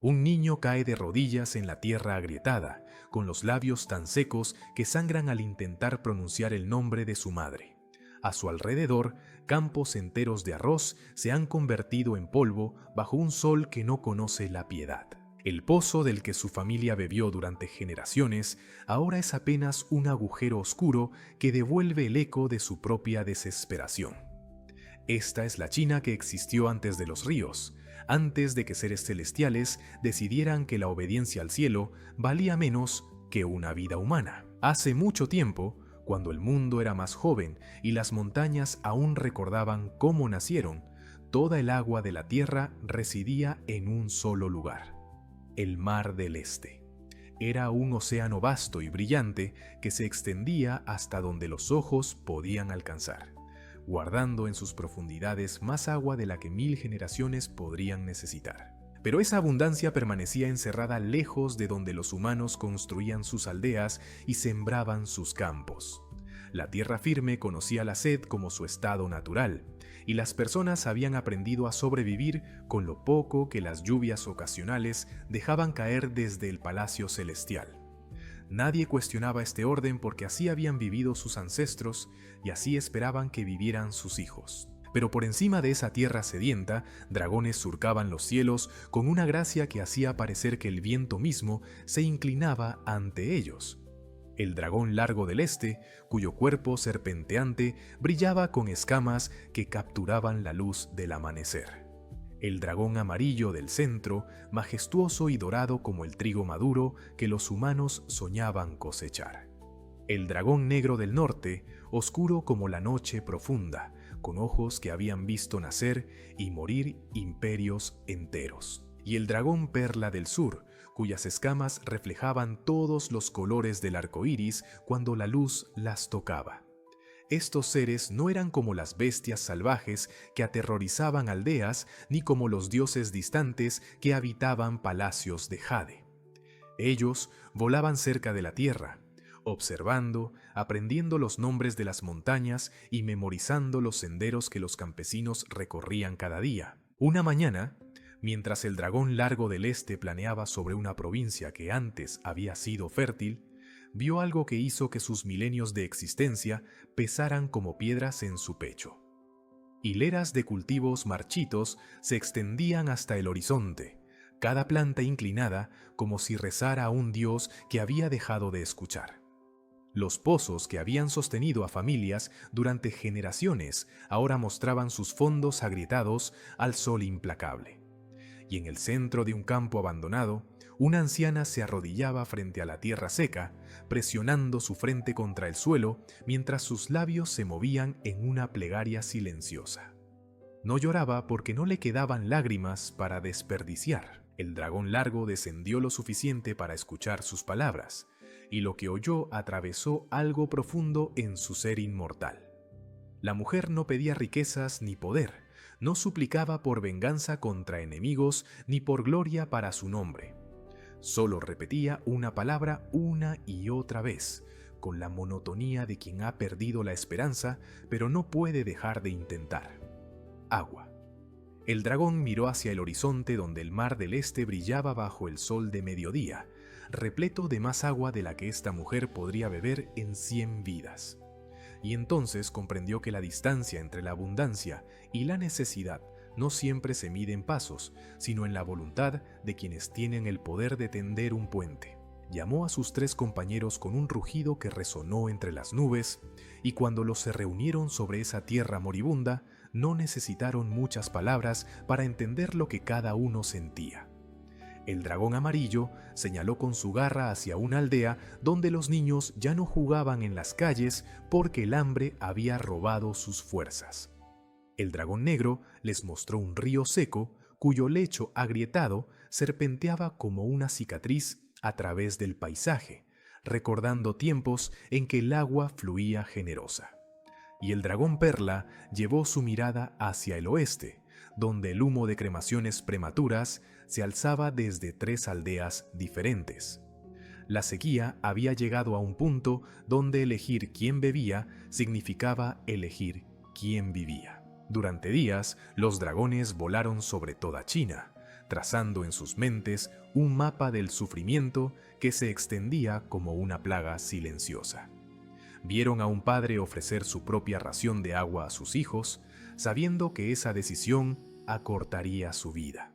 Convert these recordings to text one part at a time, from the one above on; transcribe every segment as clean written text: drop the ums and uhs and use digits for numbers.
Un niño cae de rodillas en la tierra agrietada, con los labios tan secos que sangran al intentar pronunciar el nombre de su madre. A su alrededor, campos enteros de arroz se han convertido en polvo bajo un sol que no conoce la piedad. El pozo del que su familia bebió durante generaciones ahora es apenas un agujero oscuro que devuelve el eco de su propia desesperación. Esta es la China que existió antes de los ríos, antes de que seres celestiales decidieran que la obediencia al cielo valía menos que una vida humana. Hace mucho tiempo, cuando el mundo era más joven y las montañas aún recordaban cómo nacieron, toda el agua de la tierra residía en un solo lugar: el Mar del Este. Era un océano vasto y brillante que se extendía hasta donde los ojos podían alcanzar, guardando en sus profundidades más agua de la que 1000 generaciones podrían necesitar. Pero esa abundancia permanecía encerrada lejos de donde los humanos construían sus aldeas y sembraban sus campos. La tierra firme conocía la sed como su estado natural, y las personas habían aprendido a sobrevivir con lo poco que las lluvias ocasionales dejaban caer desde el palacio celestial. Nadie cuestionaba este orden porque así habían vivido sus ancestros y así esperaban que vivieran sus hijos. Pero por encima de esa tierra sedienta, dragones surcaban los cielos con una gracia que hacía parecer que el viento mismo se inclinaba ante ellos. El dragón largo del este, cuyo cuerpo serpenteante brillaba con escamas que capturaban la luz del amanecer. El dragón amarillo del centro, majestuoso y dorado como el trigo maduro que los humanos soñaban cosechar. El dragón negro del norte, oscuro como la noche profunda, con ojos que habían visto nacer y morir imperios enteros. Y el dragón perla del sur, cuyas escamas reflejaban todos los colores del arco iris cuando la luz las tocaba. Estos seres no eran como las bestias salvajes que aterrorizaban aldeas, ni como los dioses distantes que habitaban palacios de jade. Ellos volaban cerca de la tierra, observando, aprendiendo los nombres de las montañas y memorizando los senderos que los campesinos recorrían cada día. Una mañana, mientras el dragón largo del este planeaba sobre una provincia que antes había sido fértil, vio algo que hizo que sus milenios de existencia pesaran como piedras en su pecho. Hileras de cultivos marchitos se extendían hasta el horizonte, cada planta inclinada como si rezara a un dios que había dejado de escuchar. Los pozos que habían sostenido a familias durante generaciones ahora mostraban sus fondos agrietados al sol implacable. Y en el centro de un campo abandonado, una anciana se arrodillaba frente a la tierra seca, presionando su frente contra el suelo mientras sus labios se movían en una plegaria silenciosa. No lloraba porque no le quedaban lágrimas para desperdiciar. El dragón largo descendió lo suficiente para escuchar sus palabras, y lo que oyó atravesó algo profundo en su ser inmortal. La mujer no pedía riquezas ni poder, no suplicaba por venganza contra enemigos ni por gloria para su nombre. Solo repetía una palabra una y otra vez, con la monotonía de quien ha perdido la esperanza, pero no puede dejar de intentar. Agua. El dragón miró hacia el horizonte donde el mar del este brillaba bajo el sol de mediodía, repleto de más agua de la que esta mujer podría beber en 100 vidas. Y entonces comprendió que la distancia entre la abundancia y la necesidad no siempre se mide en pasos, sino en la voluntad de quienes tienen el poder de tender un puente. Llamó a sus 3 compañeros con un rugido que resonó entre las nubes, y cuando los se reunieron sobre esa tierra moribunda, no necesitaron muchas palabras para entender lo que cada uno sentía. El dragón amarillo señaló con su garra hacia una aldea donde los niños ya no jugaban en las calles porque el hambre había robado sus fuerzas. El dragón negro les mostró un río seco cuyo lecho agrietado serpenteaba como una cicatriz a través del paisaje, recordando tiempos en que el agua fluía generosa. Y el dragón perla llevó su mirada hacia el oeste, donde el humo de cremaciones prematuras se alzaba desde 3 aldeas diferentes. La sequía había llegado a un punto donde elegir quién bebía significaba elegir quién vivía. Durante días, los dragones volaron sobre toda China, trazando en sus mentes un mapa del sufrimiento que se extendía como una plaga silenciosa. Vieron a un padre ofrecer su propia ración de agua a sus hijos, sabiendo que esa decisión acortaría su vida.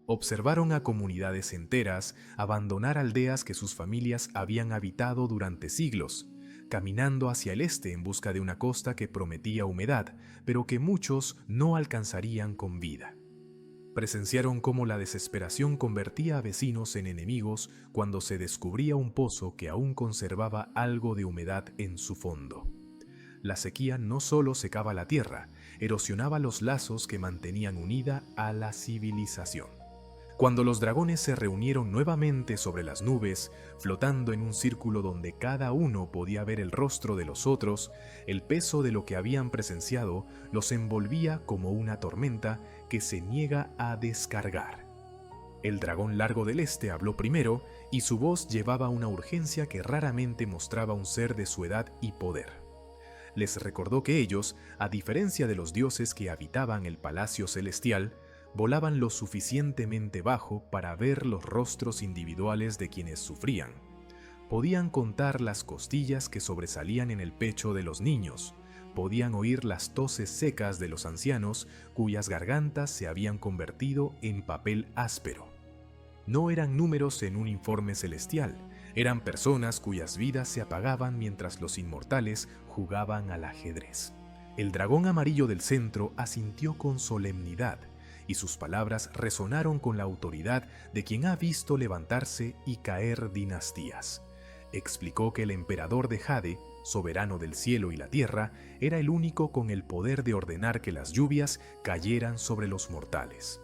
Observaron a comunidades enteras abandonar aldeas que sus familias habían habitado durante siglos, caminando hacia el este en busca de una costa que prometía humedad, pero que muchos no alcanzarían con vida. Presenciaron cómo la desesperación convertía a vecinos en enemigos cuando se descubría un pozo que aún conservaba algo de humedad en su fondo. La sequía no solo secaba la tierra, erosionaba los lazos que mantenían unida a la civilización. Cuando los dragones se reunieron nuevamente sobre las nubes, flotando en un círculo donde cada uno podía ver el rostro de los otros, el peso de lo que habían presenciado los envolvía como una tormenta que se niega a descargar. El dragón largo del este habló primero y su voz llevaba una urgencia que raramente mostraba un ser de su edad y poder. Les recordó que ellos, a diferencia de los dioses que habitaban el palacio celestial, volaban lo suficientemente bajo para ver los rostros individuales de quienes sufrían. Podían contar las costillas que sobresalían en el pecho de los niños, podían oír las toses secas de los ancianos cuyas gargantas se habían convertido en papel áspero. No eran números en un informe celestial, eran personas cuyas vidas se apagaban mientras los inmortales jugaban al ajedrez. El dragón amarillo del centro asintió con solemnidad, y sus palabras resonaron con la autoridad de quien ha visto levantarse y caer dinastías. Explicó que el emperador de Jade, soberano del cielo y la tierra, era el único con el poder de ordenar que las lluvias cayeran sobre los mortales.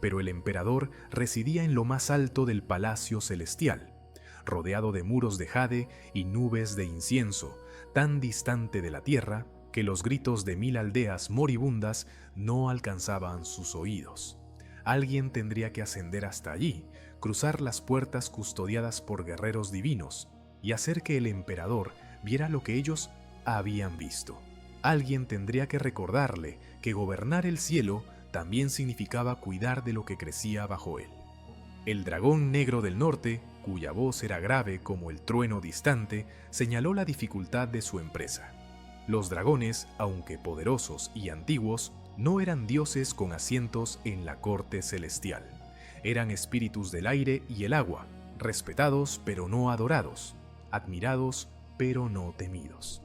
Pero el emperador residía en lo más alto del palacio celestial, rodeado de muros de jade y nubes de incienso, tan distante de la tierra que los gritos de 1000 aldeas moribundas no alcanzaban sus oídos. Alguien tendría que ascender hasta allí, cruzar las puertas custodiadas por guerreros divinos y hacer que el emperador viera lo que ellos habían visto. Alguien tendría que recordarle que gobernar el cielo también significaba cuidar de lo que crecía bajo él. El dragón negro del norte, cuya voz era grave como el trueno distante, señaló la dificultad de su empresa. Los dragones, aunque poderosos y antiguos, no eran dioses con asientos en la corte celestial. Eran espíritus del aire y el agua, respetados pero no adorados, admirados pero no temidos.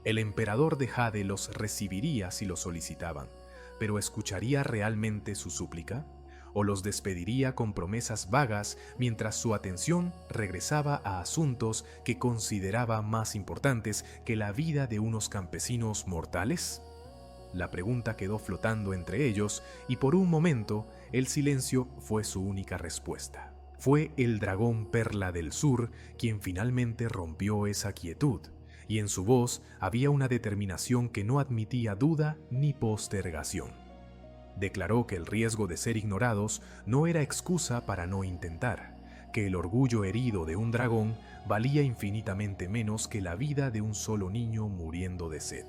El emperador de Jade los recibiría si lo solicitaban, pero ¿escucharía realmente su súplica? ¿O los despediría con promesas vagas mientras su atención regresaba a asuntos que consideraba más importantes que la vida de unos campesinos mortales? La pregunta quedó flotando entre ellos y por un momento el silencio fue su única respuesta. Fue el dragón Perla del Sur quien finalmente rompió esa quietud, y en su voz había una determinación que no admitía duda ni postergación. Declaró que el riesgo de ser ignorados no era excusa para no intentar, que el orgullo herido de un dragón valía infinitamente menos que la vida de un solo niño muriendo de sed.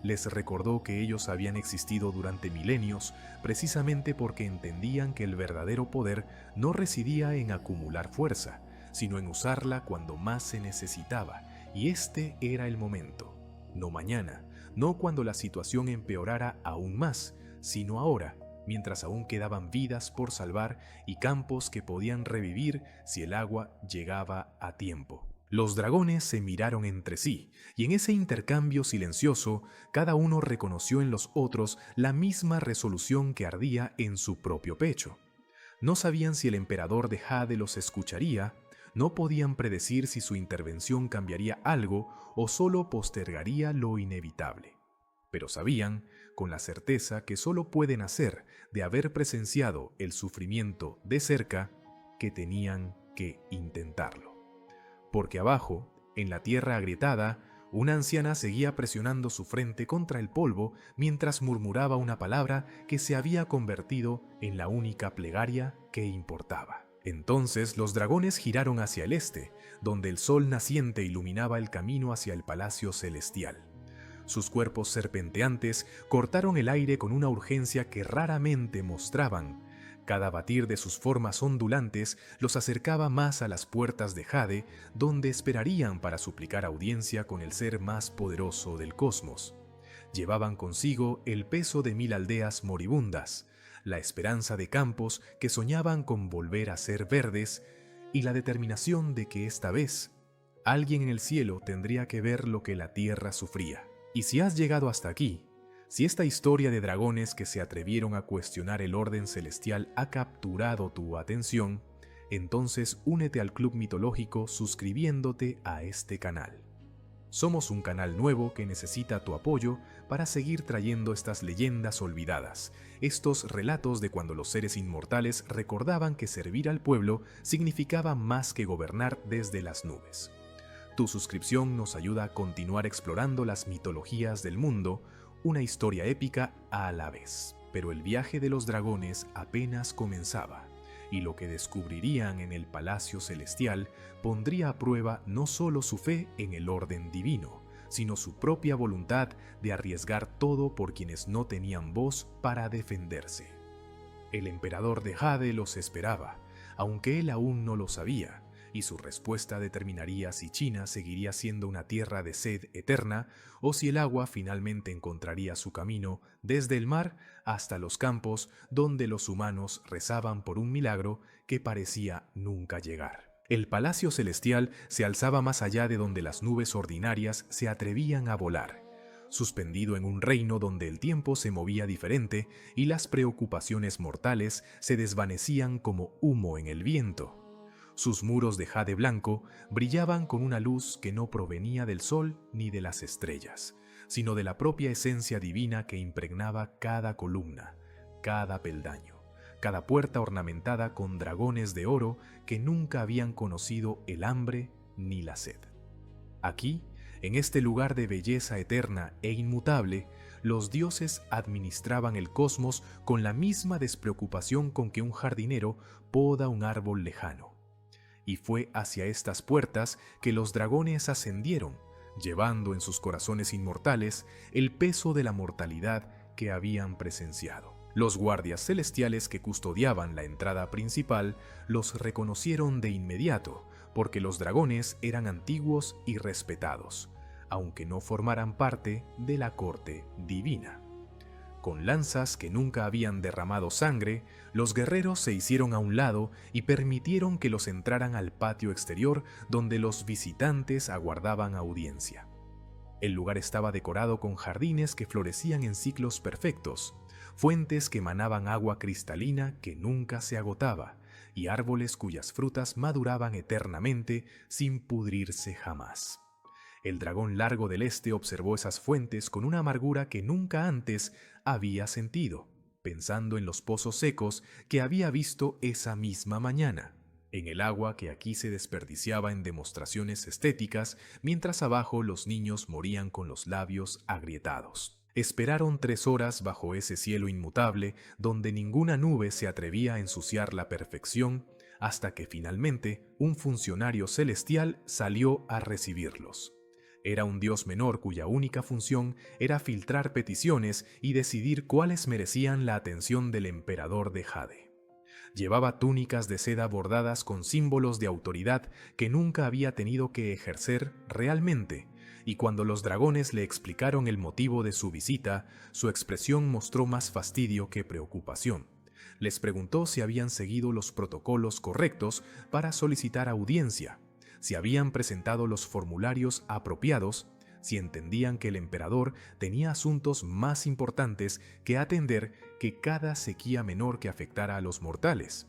Les recordó que ellos habían existido durante milenios precisamente porque entendían que el verdadero poder no residía en acumular fuerza, sino en usarla cuando más se necesitaba, y este era el momento. No mañana, no cuando la situación empeorara aún más, sino ahora, mientras aún quedaban vidas por salvar y campos que podían revivir si el agua llegaba a tiempo. Los dragones se miraron entre sí, y en ese intercambio silencioso, cada uno reconoció en los otros la misma resolución que ardía en su propio pecho. No sabían si el emperador de Jade los escucharía, no podían predecir si su intervención cambiaría algo o solo postergaría lo inevitable. Pero sabían, con la certeza que solo pueden hacer de haber presenciado el sufrimiento de cerca, que tenían que intentarlo. Porque abajo, en la tierra agrietada, una anciana seguía presionando su frente contra el polvo mientras murmuraba una palabra que se había convertido en la única plegaria que importaba. Entonces los dragones giraron hacia el este, donde el sol naciente iluminaba el camino hacia el palacio celestial. Sus cuerpos serpenteantes cortaron el aire con una urgencia que raramente mostraban, Cada batir de sus formas ondulantes los acercaba más a las puertas de Jade, donde esperarían para suplicar audiencia con el ser más poderoso del cosmos. Llevaban consigo el peso de 1000 aldeas moribundas, la esperanza de campos que soñaban con volver a ser verdes y la determinación de que esta vez alguien en el cielo tendría que ver lo que la tierra sufría. Y si has llegado hasta aquí, si esta historia de dragones que se atrevieron a cuestionar el orden celestial ha capturado tu atención, entonces únete al club mitológico suscribiéndote a este canal. Somos un canal nuevo que necesita tu apoyo para seguir trayendo estas leyendas olvidadas, estos relatos de cuando los seres inmortales recordaban que servir al pueblo significaba más que gobernar desde las nubes. Tu suscripción nos ayuda a continuar explorando las mitologías del mundo, una historia épica a la vez. Pero el viaje de los dragones apenas comenzaba, y lo que descubrirían en el Palacio Celestial pondría a prueba no solo su fe en el orden divino, sino su propia voluntad de arriesgar todo por quienes no tenían voz para defenderse. El emperador de Jade los esperaba, aunque él aún no lo sabía, y su respuesta determinaría si China seguiría siendo una tierra de sed eterna o si el agua finalmente encontraría su camino desde el mar hasta los campos donde los humanos rezaban por un milagro que parecía nunca llegar. El Palacio Celestial se alzaba más allá de donde las nubes ordinarias se atrevían a volar, suspendido en un reino donde el tiempo se movía diferente y las preocupaciones mortales se desvanecían como humo en el viento. Sus muros de jade blanco brillaban con una luz que no provenía del sol ni de las estrellas, sino de la propia esencia divina que impregnaba cada columna, cada peldaño, cada puerta ornamentada con dragones de oro que nunca habían conocido el hambre ni la sed. Aquí, en este lugar de belleza eterna e inmutable, los dioses administraban el cosmos con la misma despreocupación con que un jardinero poda un árbol lejano. Y fue hacia estas puertas que los dragones ascendieron, llevando en sus corazones inmortales el peso de la mortalidad que habían presenciado. Los guardias celestiales que custodiaban la entrada principal los reconocieron de inmediato, porque los dragones eran antiguos y respetados, aunque no formaran parte de la corte divina. Con lanzas que nunca habían derramado sangre, los guerreros se hicieron a un lado y permitieron que los entraran al patio exterior donde los visitantes aguardaban audiencia. El lugar estaba decorado con jardines que florecían en ciclos perfectos, fuentes que emanaban agua cristalina que nunca se agotaba y árboles cuyas frutas maduraban eternamente sin pudrirse jamás. El dragón largo del este observó esas fuentes con una amargura que nunca antes había sentido, pensando en los pozos secos que había visto esa misma mañana, en el agua que aquí se desperdiciaba en demostraciones estéticas, mientras abajo los niños morían con los labios agrietados. Esperaron 3 horas bajo ese cielo inmutable, donde ninguna nube se atrevía a ensuciar la perfección, hasta que finalmente un funcionario celestial salió a recibirlos. Era un dios menor cuya única función era filtrar peticiones y decidir cuáles merecían la atención del emperador de Jade. Llevaba túnicas de seda bordadas con símbolos de autoridad que nunca había tenido que ejercer realmente, y cuando los dragones le explicaron el motivo de su visita, su expresión mostró más fastidio que preocupación. Les preguntó si habían seguido los protocolos correctos para solicitar audiencia, si habían presentado los formularios apropiados, si entendían que el emperador tenía asuntos más importantes que atender que cada sequía menor que afectara a los mortales.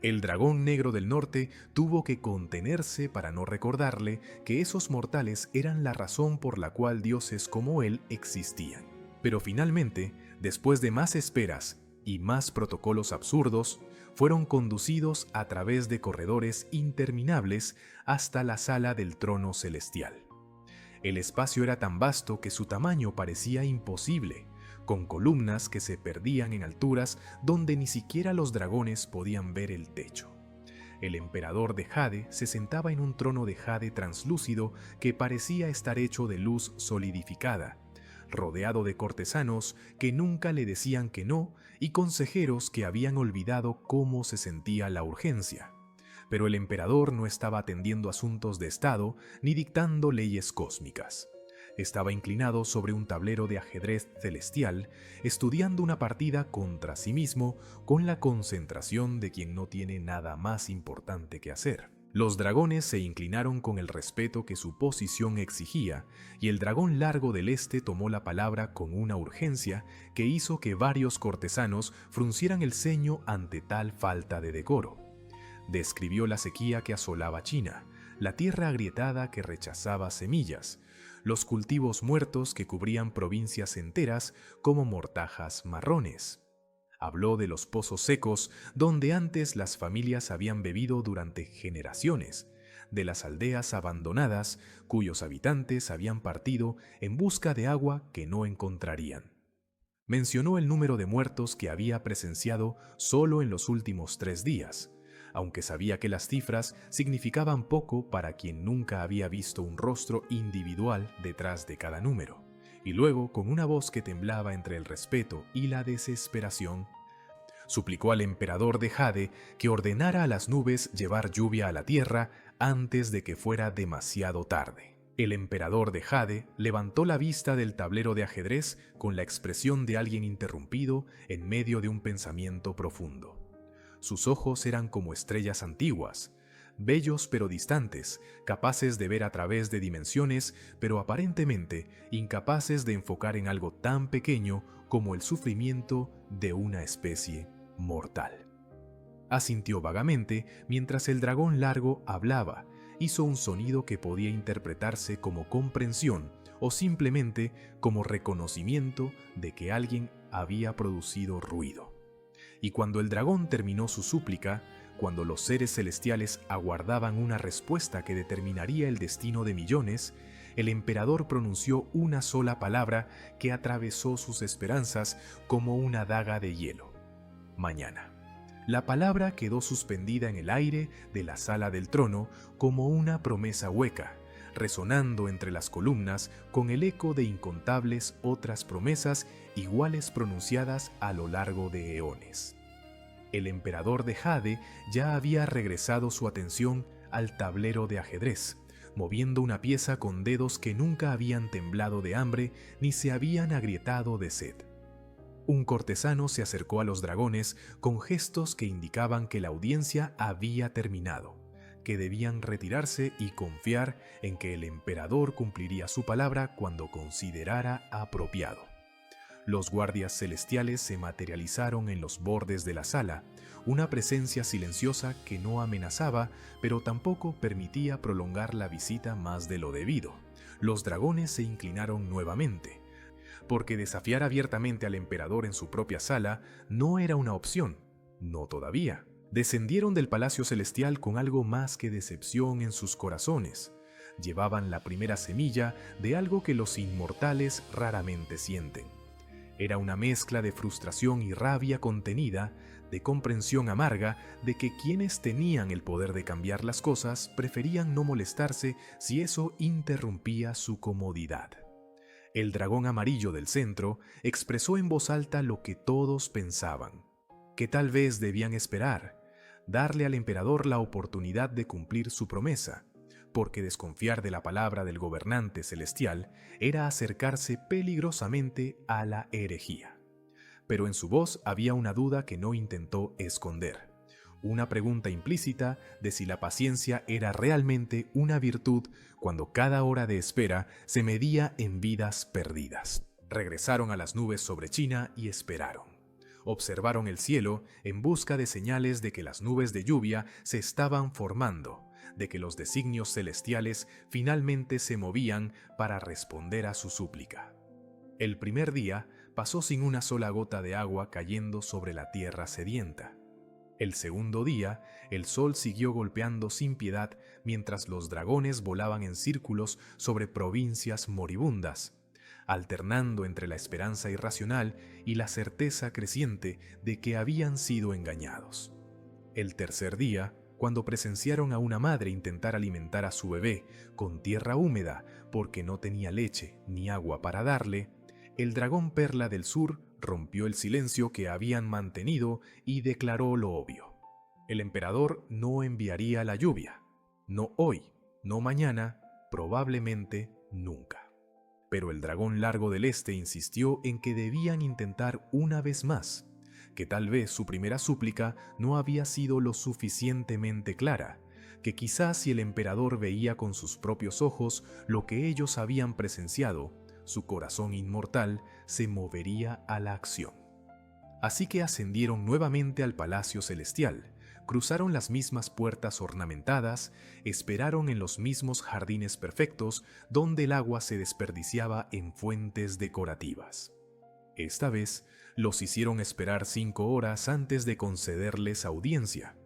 El dragón negro del norte tuvo que contenerse para no recordarle que esos mortales eran la razón por la cual dioses como él existían. Pero finalmente, después de más esperas y más protocolos absurdos, fueron conducidos a través de corredores interminables hasta la sala del trono celestial. El espacio era tan vasto que su tamaño parecía imposible, con columnas que se perdían en alturas donde ni siquiera los dragones podían ver el techo. El emperador de Jade se sentaba en un trono de jade translúcido que parecía estar hecho de luz solidificada, rodeado de cortesanos que nunca le decían que no y consejeros que habían olvidado cómo se sentía la urgencia. Pero el emperador no estaba atendiendo asuntos de Estado ni dictando leyes cósmicas. Estaba inclinado sobre un tablero de ajedrez celestial, estudiando una partida contra sí mismo con la concentración de quien no tiene nada más importante que hacer. Los dragones se inclinaron con el respeto que su posición exigía, y el dragón largo del este tomó la palabra con una urgencia que hizo que varios cortesanos fruncieran el ceño ante tal falta de decoro. Describió la sequía que asolaba China, la tierra agrietada que rechazaba semillas, los cultivos muertos que cubrían provincias enteras como mortajas marrones. Habló de los pozos secos donde antes las familias habían bebido durante generaciones, de las aldeas abandonadas cuyos habitantes habían partido en busca de agua que no encontrarían. Mencionó el número de muertos que había presenciado solo en los últimos 3 días, aunque sabía que las cifras significaban poco para quien nunca había visto un rostro individual detrás de cada número. Y luego, con una voz que temblaba entre el respeto y la desesperación, suplicó al emperador de Jade que ordenara a las nubes llevar lluvia a la tierra antes de que fuera demasiado tarde. El emperador de Jade levantó la vista del tablero de ajedrez con la expresión de alguien interrumpido en medio de un pensamiento profundo. Sus ojos eran como estrellas antiguas, bellos pero distantes, capaces de ver a través de dimensiones, pero aparentemente incapaces de enfocar en algo tan pequeño como el sufrimiento de una especie mortal. Asintió vagamente mientras el dragón largo hablaba. Hizo un sonido que podía interpretarse como comprensión o simplemente como reconocimiento de que alguien había producido ruido. Y cuando el dragón terminó su súplica, cuando los seres celestiales aguardaban una respuesta que determinaría el destino de millones, el emperador pronunció una sola palabra que atravesó sus esperanzas como una daga de hielo: mañana. La palabra quedó suspendida en el aire de la sala del trono como una promesa hueca, resonando entre las columnas con el eco de incontables otras promesas iguales pronunciadas a lo largo de eones. El emperador de Jade ya había regresado su atención al tablero de ajedrez, moviendo una pieza con dedos que nunca habían temblado de hambre ni se habían agrietado de sed. Un cortesano se acercó a los dragones con gestos que indicaban que la audiencia había terminado, que debían retirarse y confiar en que el emperador cumpliría su palabra cuando considerara apropiado. Los guardias celestiales se materializaron en los bordes de la sala, una presencia silenciosa que no amenazaba, pero tampoco permitía prolongar la visita más de lo debido. Los dragones se inclinaron nuevamente, porque desafiar abiertamente al emperador en su propia sala no era una opción, no todavía. Descendieron del palacio celestial con algo más que decepción en sus corazones. Llevaban la primera semilla de algo que los inmortales raramente sienten. Era una mezcla de frustración y rabia contenida, de comprensión amarga de que quienes tenían el poder de cambiar las cosas preferían no molestarse si eso interrumpía su comodidad. El dragón amarillo del centro expresó en voz alta lo que todos pensaban, que tal vez debían esperar, darle al emperador la oportunidad de cumplir su promesa, porque desconfiar de la palabra del gobernante celestial era acercarse peligrosamente a la herejía. Pero en su voz había una duda que no intentó esconder, una pregunta implícita de si la paciencia era realmente una virtud cuando cada hora de espera se medía en vidas perdidas. Regresaron a las nubes sobre China y esperaron. Observaron el cielo en busca de señales de que las nubes de lluvia se estaban formando, de que los designios celestiales finalmente se movían para responder a su súplica. El primer día pasó sin una sola gota de agua cayendo sobre la tierra sedienta. El segundo día, el sol siguió golpeando sin piedad mientras los dragones volaban en círculos sobre provincias moribundas, alternando entre la esperanza irracional y la certeza creciente de que habían sido engañados. El tercer día, cuando presenciaron a una madre intentar alimentar a su bebé con tierra húmeda porque no tenía leche ni agua para darle, el dragón Perla del Sur rompió el silencio que habían mantenido y declaró lo obvio. El emperador no enviaría la lluvia. No hoy, no mañana, probablemente nunca. Pero el dragón largo del este insistió en que debían intentar una vez más, que tal vez su primera súplica no había sido lo suficientemente clara, que quizás si el emperador veía con sus propios ojos lo que ellos habían presenciado, su corazón inmortal se movería a la acción. Así que ascendieron nuevamente al Palacio Celestial, cruzaron las mismas puertas ornamentadas, esperaron en los mismos jardines perfectos donde el agua se desperdiciaba en fuentes decorativas. Esta vez los hicieron esperar 5 horas antes de concederles audiencia,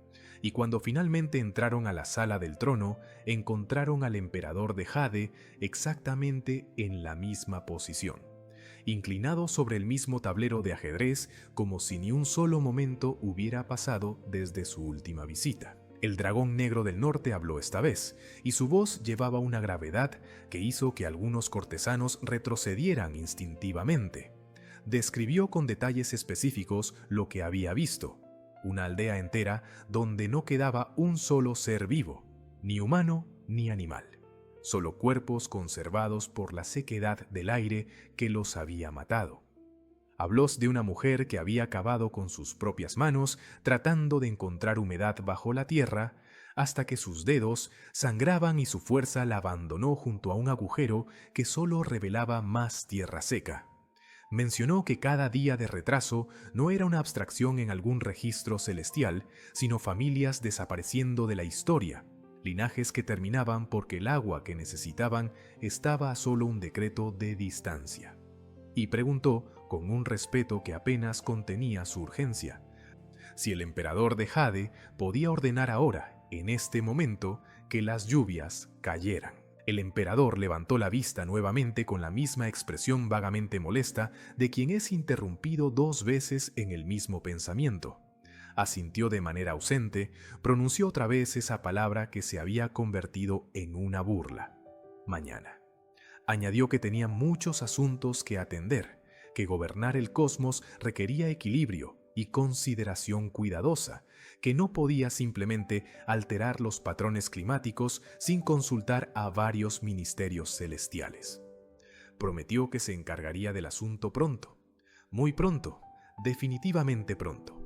y cuando finalmente entraron a la sala del trono, encontraron al emperador de Jade exactamente en la misma posición, inclinado sobre el mismo tablero de ajedrez como si ni un solo momento hubiera pasado desde su última visita. El dragón negro del norte habló esta vez, y su voz llevaba una gravedad que hizo que algunos cortesanos retrocedieran instintivamente. Describió con detalles específicos lo que había visto: una aldea entera donde no quedaba un solo ser vivo, ni humano ni animal, solo cuerpos conservados por la sequedad del aire que los había matado. Habló de una mujer que había cavado con sus propias manos tratando de encontrar humedad bajo la tierra, hasta que sus dedos sangraban y su fuerza la abandonó junto a un agujero que solo revelaba más tierra seca. Mencionó que cada día de retraso no era una abstracción en algún registro celestial, sino familias desapareciendo de la historia, linajes que terminaban porque el agua que necesitaban estaba a solo un decreto de distancia. Y preguntó, con un respeto que apenas contenía su urgencia, si el emperador de Jade podía ordenar ahora, en este momento, que las lluvias cayeran. El emperador levantó la vista nuevamente con la misma expresión vagamente molesta de quien es interrumpido 2 veces en el mismo pensamiento. Asintió de manera ausente, pronunció otra vez esa palabra que se había convertido en una burla: mañana. Añadió que tenía muchos asuntos que atender, que gobernar el cosmos requería equilibrio y consideración cuidadosa, que no podía simplemente alterar los patrones climáticos sin consultar a varios ministerios celestiales. Prometió que se encargaría del asunto pronto, muy pronto, definitivamente pronto.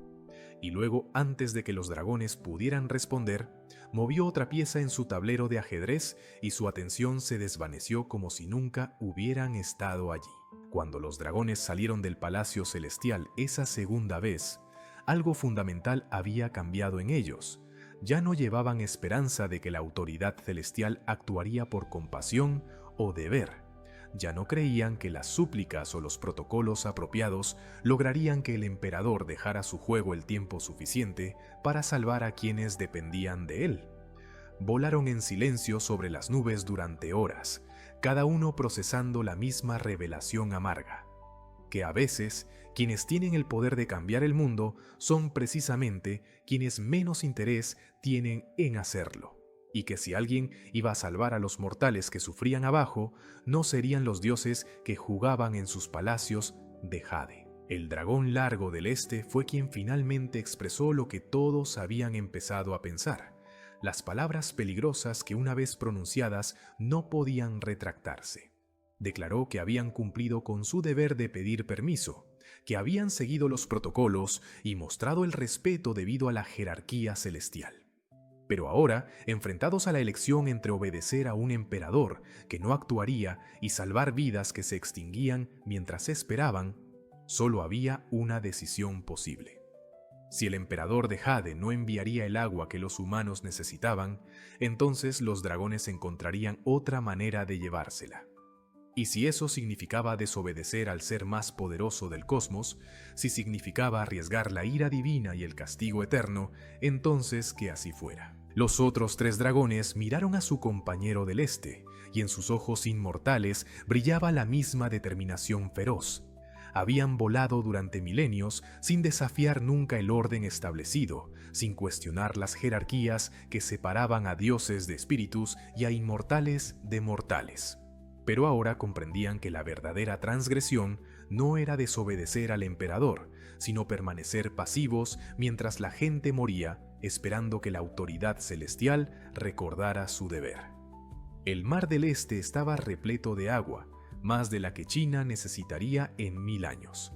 Y luego, antes de que los dragones pudieran responder, movió otra pieza en su tablero de ajedrez y su atención se desvaneció como si nunca hubieran estado allí. Cuando los dragones salieron del Palacio Celestial esa segunda vez, algo fundamental había cambiado en ellos. Ya no llevaban esperanza de que la autoridad celestial actuaría por compasión o deber. Ya no creían que las súplicas o los protocolos apropiados lograrían que el emperador dejara su juego el tiempo suficiente para salvar a quienes dependían de él. Volaron en silencio sobre las nubes durante horas, cada uno procesando la misma revelación amarga: que a veces quienes tienen el poder de cambiar el mundo son precisamente quienes menos interés tienen en hacerlo, y que si alguien iba a salvar a los mortales que sufrían abajo, no serían los dioses que jugaban en sus palacios de Jade. El dragón largo del este fue quien finalmente expresó lo que todos habían empezado a pensar: las palabras peligrosas que una vez pronunciadas no podían retractarse. Declaró que habían cumplido con su deber de pedir permiso, que habían seguido los protocolos y mostrado el respeto debido a la jerarquía celestial. Pero ahora, enfrentados a la elección entre obedecer a un emperador que no actuaría y salvar vidas que se extinguían mientras esperaban, solo había una decisión posible. Si el emperador de Jade no enviaría el agua que los humanos necesitaban, entonces los dragones encontrarían otra manera de llevársela. Y si eso significaba desobedecer al ser más poderoso del cosmos, si significaba arriesgar la ira divina y el castigo eterno, entonces que así fuera. Los otros 3 dragones miraron a su compañero del este, y en sus ojos inmortales brillaba la misma determinación feroz. Habían volado durante milenios sin desafiar nunca el orden establecido, sin cuestionar las jerarquías que separaban a dioses de espíritus y a inmortales de mortales. Pero ahora comprendían que la verdadera transgresión no era desobedecer al emperador, sino permanecer pasivos mientras la gente moría, esperando que la autoridad celestial recordara su deber. El Mar del Este estaba repleto de agua, más de la que China necesitaría en 1000 años.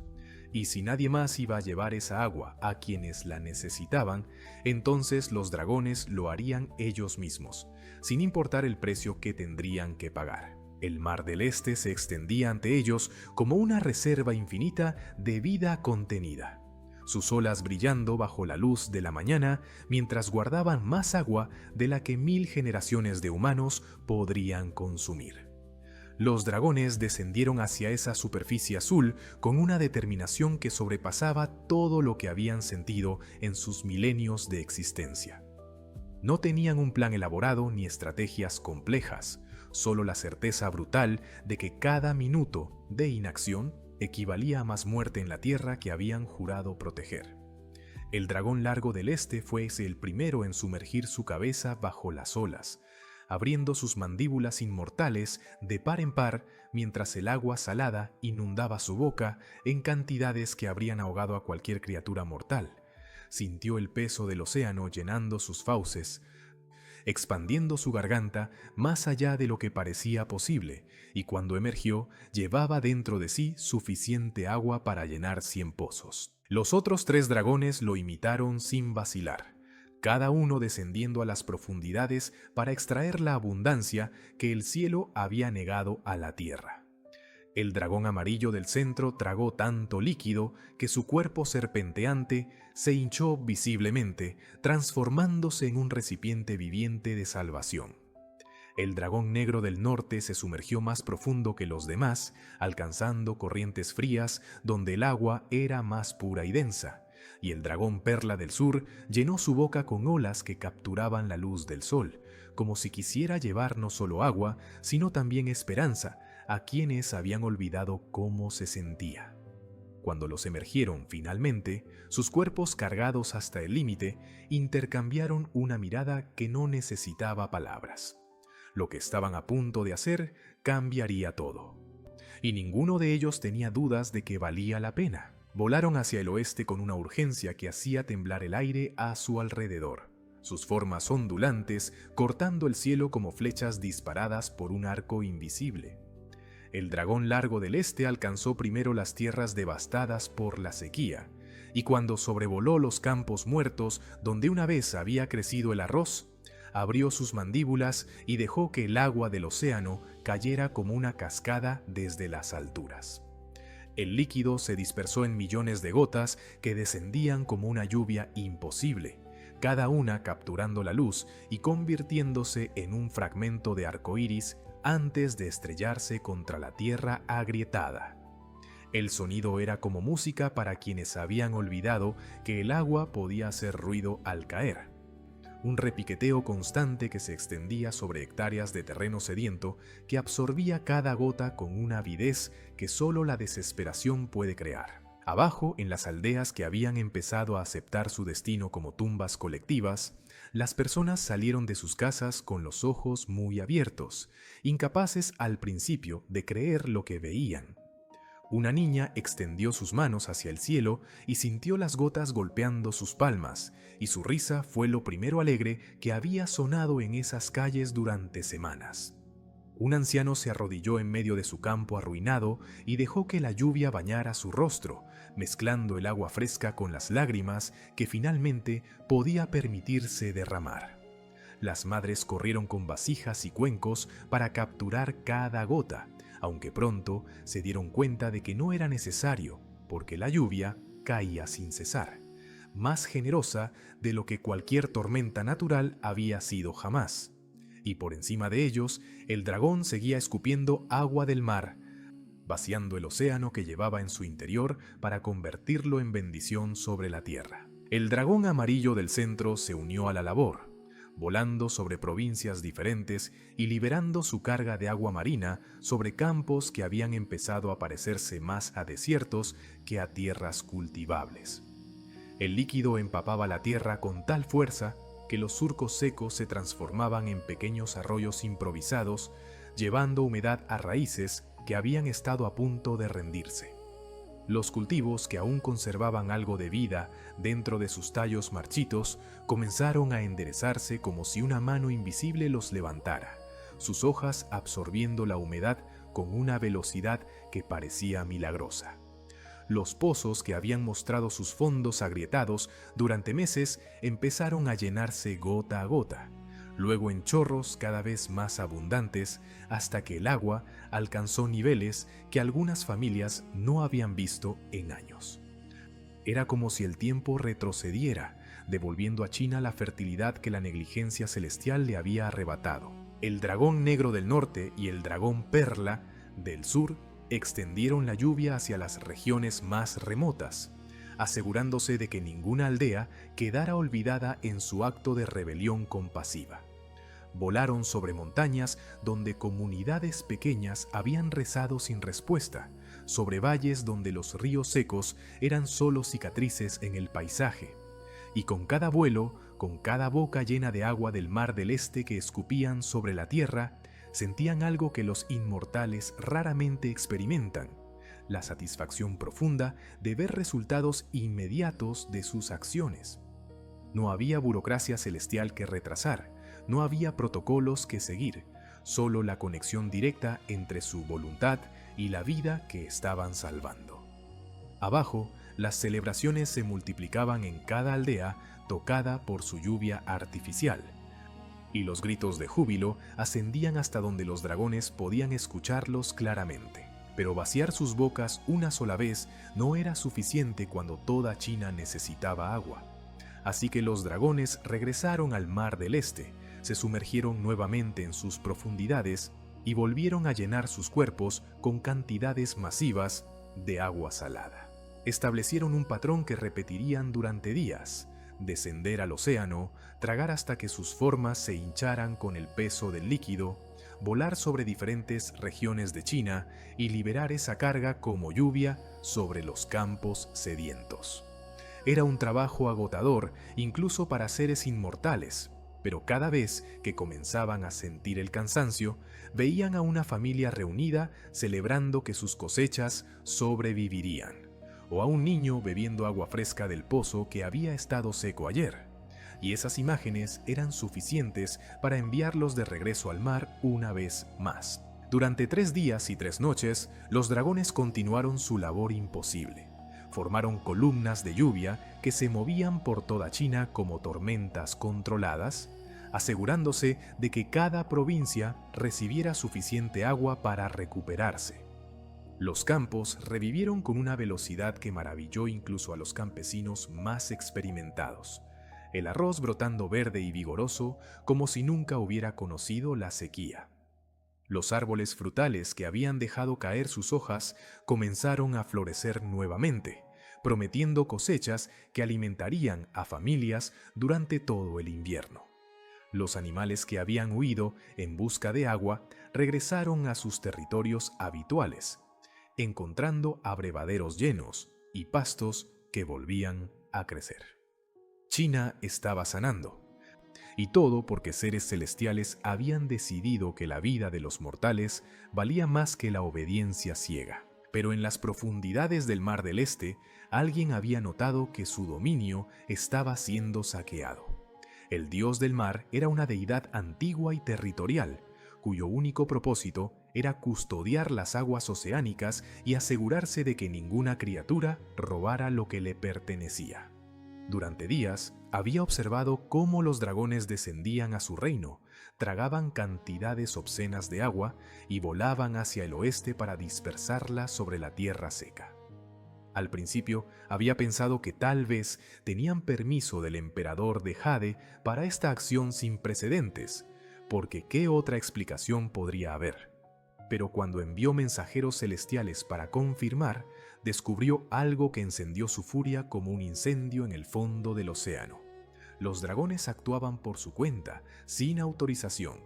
Y si nadie más iba a llevar esa agua a quienes la necesitaban, entonces los dragones lo harían ellos mismos, sin importar el precio que tendrían que pagar. El Mar del Este se extendía ante ellos como una reserva infinita de vida contenida, sus olas brillando bajo la luz de la mañana mientras guardaban más agua de la que 1000 generaciones de humanos podrían consumir. Los dragones descendieron hacia esa superficie azul con una determinación que sobrepasaba todo lo que habían sentido en sus milenios de existencia. No tenían un plan elaborado ni estrategias complejas, solo la certeza brutal de que cada minuto de inacción equivalía a más muerte en la tierra que habían jurado proteger. El dragón largo del este fue el primero en sumergir su cabeza bajo las olas, abriendo sus mandíbulas inmortales de par en par mientras el agua salada inundaba su boca en cantidades que habrían ahogado a cualquier criatura mortal. Sintió el peso del océano llenando sus fauces, expandiendo su garganta más allá de lo que parecía posible, y cuando emergió, llevaba dentro de sí suficiente agua para llenar 100 pozos. Los otros 3 dragones lo imitaron sin vacilar, cada uno descendiendo a las profundidades para extraer la abundancia que el cielo había negado a la tierra. El dragón amarillo del centro tragó tanto líquido que su cuerpo serpenteante se hinchó visiblemente, transformándose en un recipiente viviente de salvación. El dragón negro del norte se sumergió más profundo que los demás, alcanzando corrientes frías donde el agua era más pura y densa, y el dragón perla del sur llenó su boca con olas que capturaban la luz del sol, como si quisiera llevar no solo agua, sino también esperanza a quienes habían olvidado cómo se sentía. Cuando los emergieron finalmente, sus cuerpos cargados hasta el límite intercambiaron una mirada que no necesitaba palabras. Lo que estaban a punto de hacer cambiaría todo. Y ninguno de ellos tenía dudas de que valía la pena. Volaron hacia el oeste con una urgencia que hacía temblar el aire a su alrededor, sus formas ondulantes cortando el cielo como flechas disparadas por un arco invisible. El dragón largo del este alcanzó primero las tierras devastadas por la sequía, y cuando sobrevoló los campos muertos donde una vez había crecido el arroz, abrió sus mandíbulas y dejó que el agua del océano cayera como una cascada desde las alturas. El líquido se dispersó en millones de gotas que descendían como una lluvia imposible, cada una capturando la luz y convirtiéndose en un fragmento de arco iris antes de estrellarse contra la tierra agrietada. El sonido era como música para quienes habían olvidado que el agua podía hacer ruido al caer. Un repiqueteo constante que se extendía sobre hectáreas de terreno sediento que absorbía cada gota con una avidez que solo la desesperación puede crear. Abajo, en las aldeas que habían empezado a aceptar su destino como tumbas colectivas, las personas salieron de sus casas con los ojos muy abiertos, incapaces al principio de creer lo que veían. Una niña extendió sus manos hacia el cielo y sintió las gotas golpeando sus palmas, y su risa fue lo primero alegre que había sonado en esas calles durante semanas. Un anciano se arrodilló en medio de su campo arruinado y dejó que la lluvia bañara su rostro, mezclando el agua fresca con las lágrimas que finalmente podía permitirse derramar. Las madres corrieron con vasijas y cuencos para capturar cada gota, aunque pronto se dieron cuenta de que no era necesario, porque la lluvia caía sin cesar, más generosa de lo que cualquier tormenta natural había sido jamás. Y por encima de ellos, el dragón seguía escupiendo agua del mar, vaciando el océano que llevaba en su interior para convertirlo en bendición sobre la tierra. El dragón amarillo del centro se unió a la labor, volando sobre provincias diferentes y liberando su carga de agua marina sobre campos que habían empezado a parecerse más a desiertos que a tierras cultivables. El líquido empapaba la tierra con tal fuerza que los surcos secos se transformaban en pequeños arroyos improvisados, llevando humedad a raíces que habían estado a punto de rendirse. Los cultivos, que aún conservaban algo de vida dentro de sus tallos marchitos, comenzaron a enderezarse como si una mano invisible los levantara, sus hojas absorbiendo la humedad con una velocidad que parecía milagrosa. Los pozos, que habían mostrado sus fondos agrietados durante meses, empezaron a llenarse gota a gota, luego en chorros cada vez más abundantes, hasta que el agua alcanzó niveles que algunas familias no habían visto en años. Era como si el tiempo retrocediera, devolviendo a China la fertilidad que la negligencia celestial le había arrebatado. El dragón negro del norte y el dragón perla del sur extendieron la lluvia hacia las regiones más remotas, asegurándose de que ninguna aldea quedara olvidada en su acto de rebelión compasiva. Volaron sobre montañas donde comunidades pequeñas habían rezado sin respuesta, sobre valles donde los ríos secos eran solo cicatrices en el paisaje, y con cada vuelo, con cada boca llena de agua del mar del este que escupían sobre la tierra, sentían algo que los inmortales raramente experimentan: la satisfacción profunda de ver resultados inmediatos de sus acciones. No había burocracia celestial que retrasar, no había protocolos que seguir, solo la conexión directa entre su voluntad y la vida que estaban salvando. Abajo, las celebraciones se multiplicaban en cada aldea tocada por su lluvia artificial, y los gritos de júbilo ascendían hasta donde los dragones podían escucharlos claramente. Pero vaciar sus bocas una sola vez no era suficiente cuando toda China necesitaba agua. Así que los dragones regresaron al mar del este, se sumergieron nuevamente en sus profundidades y volvieron a llenar sus cuerpos con cantidades masivas de agua salada. Establecieron un patrón que repetirían durante días: descender al océano, tragar hasta que sus formas se hincharan con el peso del líquido, volar sobre diferentes regiones de China y liberar esa carga como lluvia sobre los campos sedientos. Era un trabajo agotador incluso para seres inmortales, pero cada vez que comenzaban a sentir el cansancio, veían a una familia reunida celebrando que sus cosechas sobrevivirían, o a un niño bebiendo agua fresca del pozo que había estado seco ayer, y esas imágenes eran suficientes para enviarlos de regreso al mar una vez más. Durante 3 días y 3 noches, los dragones continuaron su labor imposible. Formaron columnas de lluvia que se movían por toda China como tormentas controladas, asegurándose de que cada provincia recibiera suficiente agua para recuperarse. Los campos revivieron con una velocidad que maravilló incluso a los campesinos más experimentados, el arroz brotando verde y vigoroso como si nunca hubiera conocido la sequía. Los árboles frutales que habían dejado caer sus hojas comenzaron a florecer nuevamente, prometiendo cosechas que alimentarían a familias durante todo el invierno. Los animales que habían huido en busca de agua regresaron a sus territorios habituales, encontrando abrevaderos llenos y pastos que volvían a crecer. China estaba sanando, y todo porque seres celestiales habían decidido que la vida de los mortales valía más que la obediencia ciega. Pero en las profundidades del Mar del Este, alguien había notado que su dominio estaba siendo saqueado. El dios del mar era una deidad antigua y territorial, cuyo único propósito era custodiar las aguas oceánicas y asegurarse de que ninguna criatura robara lo que le pertenecía. Durante días, había observado cómo los dragones descendían a su reino, tragaban cantidades obscenas de agua y volaban hacia el oeste para dispersarla sobre la tierra seca. Al principio, había pensado que tal vez tenían permiso del emperador de Jade para esta acción sin precedentes, porque ¿qué otra explicación podría haber? Pero cuando envió mensajeros celestiales para confirmar, descubrió algo que encendió su furia como un incendio en el fondo del océano. Los dragones actuaban por su cuenta, sin autorización,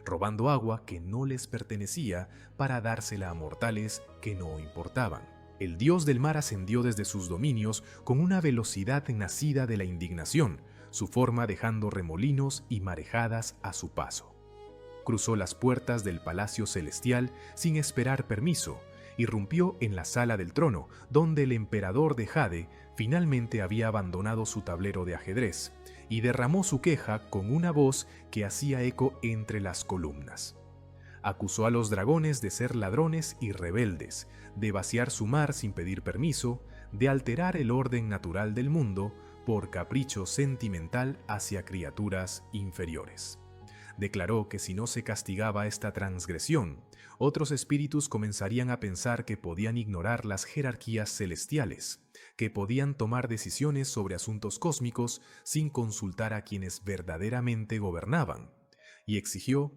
robando agua que no les pertenecía para dársela a mortales que no importaban. El dios del mar ascendió desde sus dominios con una velocidad nacida de la indignación, su forma dejando remolinos y marejadas a su paso. cruzó las puertas del Palacio Celestial sin esperar permiso, irrumpió en la sala del trono, donde el emperador de Jade finalmente había abandonado su tablero de ajedrez, y derramó su queja con una voz que hacía eco entre las columnas. Acusó a los dragones de ser ladrones y rebeldes, de vaciar su mar sin pedir permiso, de alterar el orden natural del mundo por capricho sentimental hacia criaturas inferiores. Declaró que si no se castigaba esta transgresión, otros espíritus comenzarían a pensar que podían ignorar las jerarquías celestiales, que podían tomar decisiones sobre asuntos cósmicos sin consultar a quienes verdaderamente gobernaban, y exigió,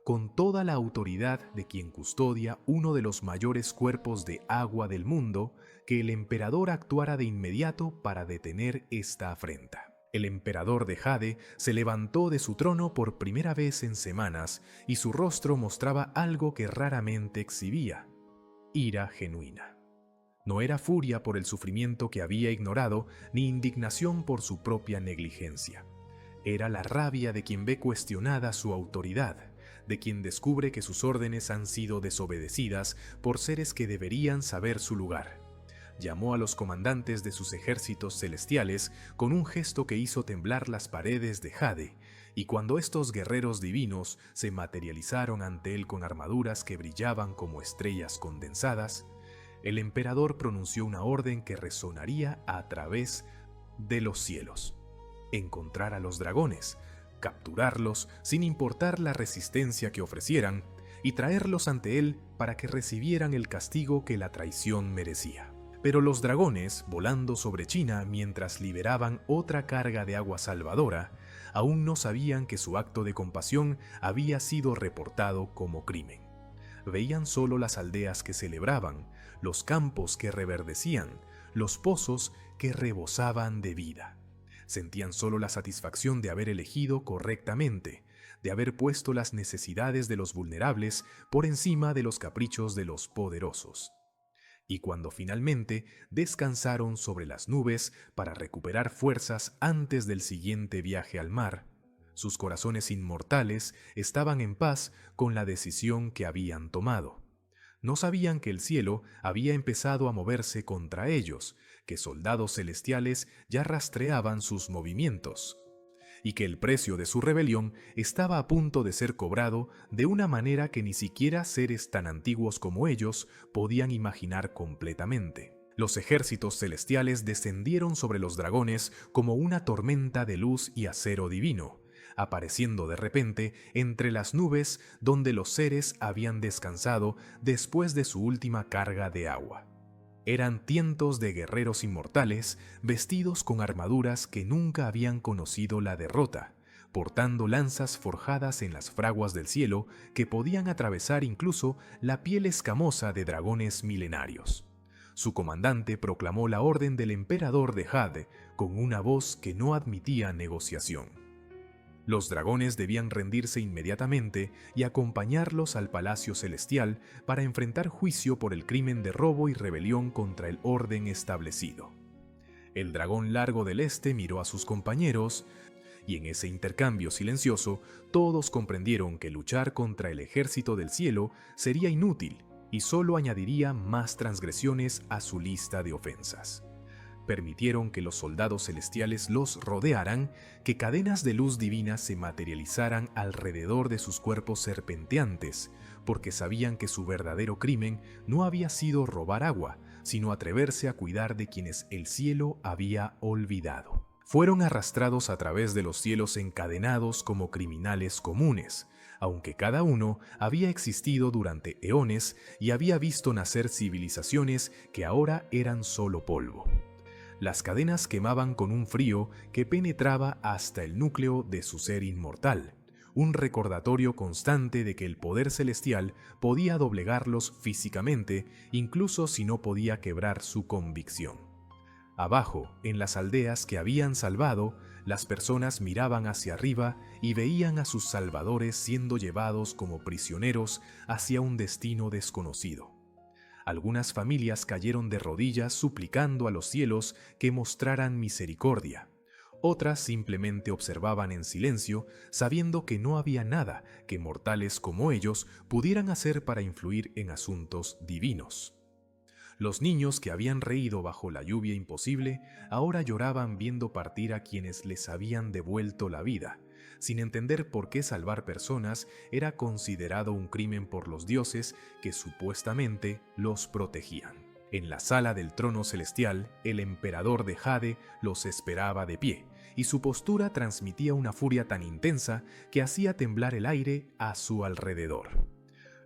con toda la autoridad de quien custodia uno de los mayores cuerpos de agua del mundo, que el emperador actuara de inmediato para detener esta afrenta. El emperador de Jade se levantó de su trono por primera vez en semanas y su rostro mostraba algo que raramente exhibía: ira genuina. No era furia por el sufrimiento que había ignorado, ni indignación por su propia negligencia. Era la rabia de quien ve cuestionada su autoridad, de quien descubre que sus órdenes han sido desobedecidas por seres que deberían saber su lugar. Llamó a los comandantes de sus ejércitos celestiales con un gesto que hizo temblar las paredes de Jade, y cuando estos guerreros divinos se materializaron ante él con armaduras que brillaban como estrellas condensadas, el emperador pronunció una orden que resonaría a través de los cielos: encontrar a los dragones, capturarlos sin importar la resistencia que ofrecieran, y traerlos ante él para que recibieran el castigo que la traición merecía. Pero los dragones, volando sobre China mientras liberaban otra carga de agua salvadora, aún no sabían que su acto de compasión había sido reportado como crimen. Veían solo las aldeas que celebraban, los campos que reverdecían, los pozos que rebosaban de vida. Sentían solo la satisfacción de haber elegido correctamente, de haber puesto las necesidades de los vulnerables por encima de los caprichos de los poderosos. Y cuando finalmente descansaron sobre las nubes para recuperar fuerzas antes del siguiente viaje al mar, sus corazones inmortales estaban en paz con la decisión que habían tomado. No sabían que el cielo había empezado a moverse contra ellos, que soldados celestiales ya rastreaban sus movimientos, y que el precio de su rebelión estaba a punto de ser cobrado de una manera que ni siquiera seres tan antiguos como ellos podían imaginar completamente. Los ejércitos celestiales descendieron sobre los dragones como una tormenta de luz y acero divino, apareciendo de repente entre las nubes donde los seres habían descansado después de su última carga de agua. Eran cientos de guerreros inmortales vestidos con armaduras que nunca habían conocido la derrota, portando lanzas forjadas en las fraguas del cielo que podían atravesar incluso la piel escamosa de dragones milenarios. Su comandante proclamó la orden del emperador de Jade con una voz que no admitía negociación. Los dragones debían rendirse inmediatamente y acompañarlos al Palacio Celestial para enfrentar juicio por el crimen de robo y rebelión contra el orden establecido. El dragón largo del este miró a sus compañeros, y en ese intercambio silencioso todos comprendieron que luchar contra el ejército del cielo sería inútil y solo añadiría más transgresiones a su lista de ofensas. Permitieron que los soldados celestiales los rodearan, que cadenas de luz divina se materializaran alrededor de sus cuerpos serpenteantes, porque sabían que su verdadero crimen no había sido robar agua, sino atreverse a cuidar de quienes el cielo había olvidado. Fueron arrastrados a través de los cielos encadenados como criminales comunes, aunque cada uno había existido durante eones y había visto nacer civilizaciones que ahora eran solo polvo. Las cadenas quemaban con un frío que penetraba hasta el núcleo de su ser inmortal, un recordatorio constante de que el poder celestial podía doblegarlos físicamente, incluso si no podía quebrar su convicción. Abajo, en las aldeas que habían salvado, las personas miraban hacia arriba y veían a sus salvadores siendo llevados como prisioneros hacia un destino desconocido. Algunas familias cayeron de rodillas suplicando a los cielos que mostraran misericordia. Otras simplemente observaban en silencio, sabiendo que no había nada que mortales como ellos pudieran hacer para influir en asuntos divinos. Los niños que habían reído bajo la lluvia imposible ahora lloraban viendo partir a quienes les habían devuelto la vida, sin entender por qué salvar personas era considerado un crimen por los dioses que supuestamente los protegían. En la sala del trono celestial, el emperador de Jade los esperaba de pie, y su postura transmitía una furia tan intensa que hacía temblar el aire a su alrededor.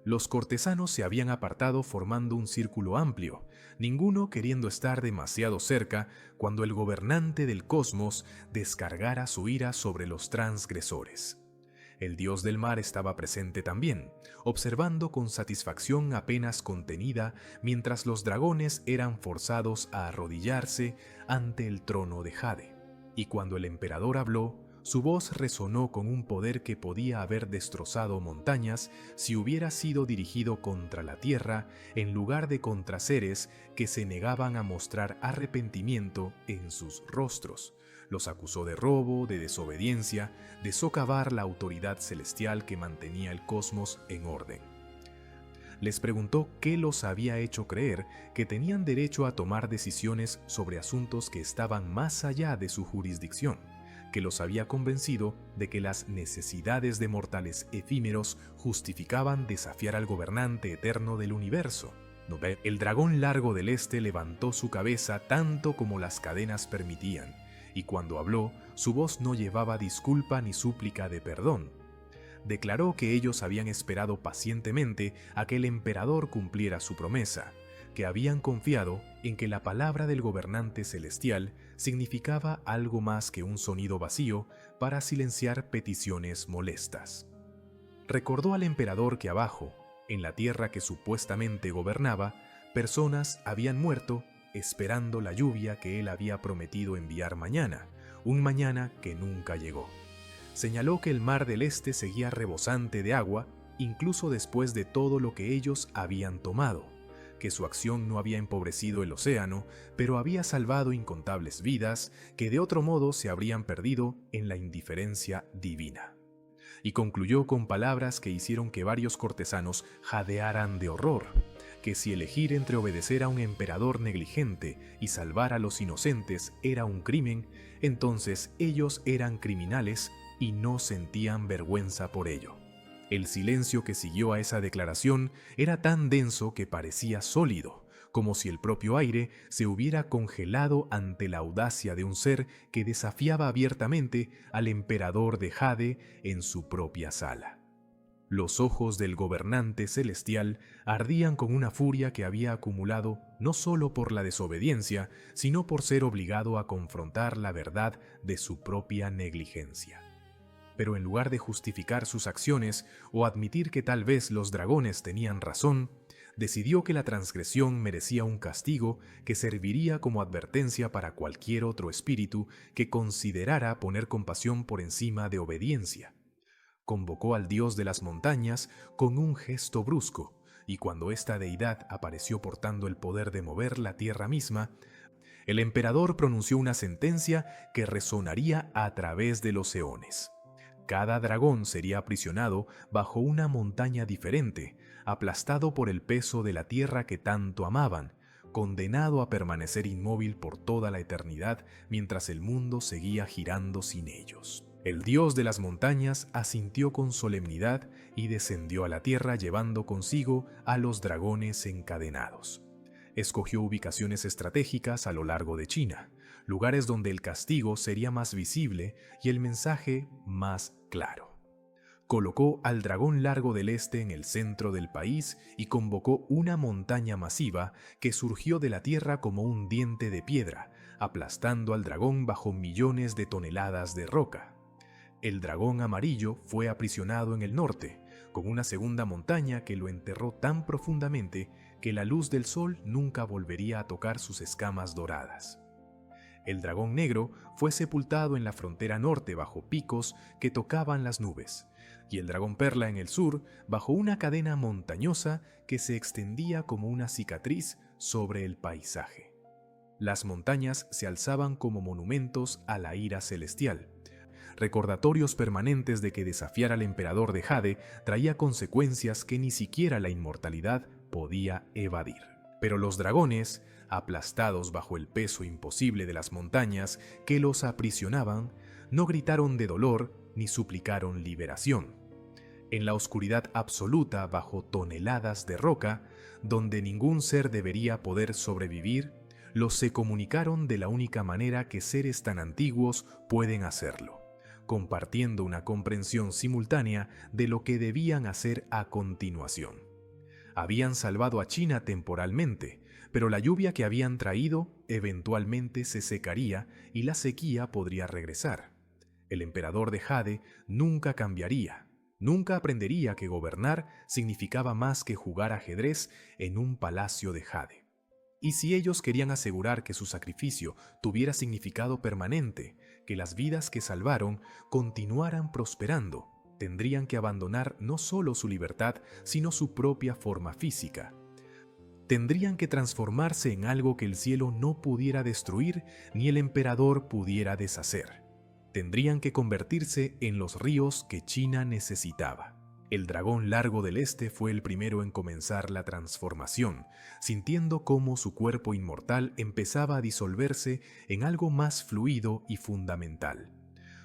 Los cortesanos se habían apartado formando un círculo amplio, ninguno queriendo estar demasiado cerca cuando el gobernante del cosmos descargara su ira sobre los transgresores. El dios del mar estaba presente también, observando con satisfacción apenas contenida mientras los dragones eran forzados a arrodillarse ante el trono de Jade. Y cuando el emperador habló, su voz resonó con un poder que podía haber destrozado montañas si hubiera sido dirigido contra la tierra en lugar de contra seres que se negaban a mostrar arrepentimiento en sus rostros. Los acusó de robo, de desobediencia, de socavar la autoridad celestial que mantenía el cosmos en orden. Les preguntó qué los había hecho creer que tenían derecho a tomar decisiones sobre asuntos que estaban más allá de su jurisdicción, que los había convencido de que las necesidades de mortales efímeros justificaban desafiar al gobernante eterno del universo. El dragón largo del este levantó su cabeza tanto como las cadenas permitían, y cuando habló, su voz no llevaba disculpa ni súplica de perdón. Declaró que ellos habían esperado pacientemente a que el emperador cumpliera su promesa, que habían confiado en que la palabra del gobernante celestial significaba algo más que un sonido vacío para silenciar peticiones molestas. Recordó al emperador que abajo, en la tierra que supuestamente gobernaba, personas habían muerto esperando la lluvia que él había prometido enviar mañana, un mañana que nunca llegó. Señaló que el mar del este seguía rebosante de agua, incluso después de todo lo que ellos habían tomado, que su acción no había empobrecido el océano, pero había salvado incontables vidas que de otro modo se habrían perdido en la indiferencia divina. Y concluyó con palabras que hicieron que varios cortesanos jadearan de horror, que si elegir entre obedecer a un emperador negligente y salvar a los inocentes era un crimen, entonces ellos eran criminales y no sentían vergüenza por ello. El silencio que siguió a esa declaración era tan denso que parecía sólido, como si el propio aire se hubiera congelado ante la audacia de un ser que desafiaba abiertamente al emperador de Jade en su propia sala. Los ojos del gobernante celestial ardían con una furia que había acumulado no solo por la desobediencia, sino por ser obligado a confrontar la verdad de su propia negligencia. Pero en lugar de justificar sus acciones o admitir que tal vez los dragones tenían razón, decidió que la transgresión merecía un castigo que serviría como advertencia para cualquier otro espíritu que considerara poner compasión por encima de obediencia. Convocó al dios de las montañas con un gesto brusco, y cuando esta deidad apareció portando el poder de mover la tierra misma, el emperador pronunció una sentencia que resonaría a través de los eones. Cada dragón sería aprisionado bajo una montaña diferente, aplastado por el peso de la tierra que tanto amaban, condenado a permanecer inmóvil por toda la eternidad mientras el mundo seguía girando sin ellos. El dios de las montañas asintió con solemnidad y descendió a la tierra llevando consigo a los dragones encadenados. Escogió ubicaciones estratégicas a lo largo de China, lugares donde el castigo sería más visible y el mensaje más claro. Colocó al dragón largo del este en el centro del país y convocó una montaña masiva que surgió de la tierra como un diente de piedra, aplastando al dragón bajo millones de toneladas de roca. El dragón amarillo fue aprisionado en el norte, con una segunda montaña que lo enterró tan profundamente que la luz del sol nunca volvería a tocar sus escamas doradas. El dragón negro fue sepultado en la frontera norte bajo picos que tocaban las nubes, y el dragón perla en el sur bajo una cadena montañosa que se extendía como una cicatriz sobre el paisaje. Las montañas se alzaban como monumentos a la ira celestial, recordatorios permanentes de que desafiar al emperador de Jade traía consecuencias que ni siquiera la inmortalidad podía evadir. Pero los dragones, aplastados bajo el peso imposible de las montañas que los aprisionaban, no gritaron de dolor ni suplicaron liberación. En la oscuridad absoluta bajo toneladas de roca, donde ningún ser debería poder sobrevivir, los se comunicaron de la única manera que seres tan antiguos pueden hacerlo, compartiendo una comprensión simultánea de lo que debían hacer a continuación. Habían salvado a China temporalmente, pero la lluvia que habían traído eventualmente se secaría y la sequía podría regresar. El emperador de Jade nunca cambiaría, nunca aprendería que gobernar significaba más que jugar ajedrez en un palacio de Jade. Y si ellos querían asegurar que su sacrificio tuviera significado permanente, que las vidas que salvaron continuaran prosperando, tendrían que abandonar no solo su libertad, sino su propia forma física. Tendrían que transformarse en algo que el cielo no pudiera destruir ni el emperador pudiera deshacer. Tendrían que convertirse en los ríos que China necesitaba. El dragón largo del este fue el primero en comenzar la transformación, sintiendo cómo su cuerpo inmortal empezaba a disolverse en algo más fluido y fundamental.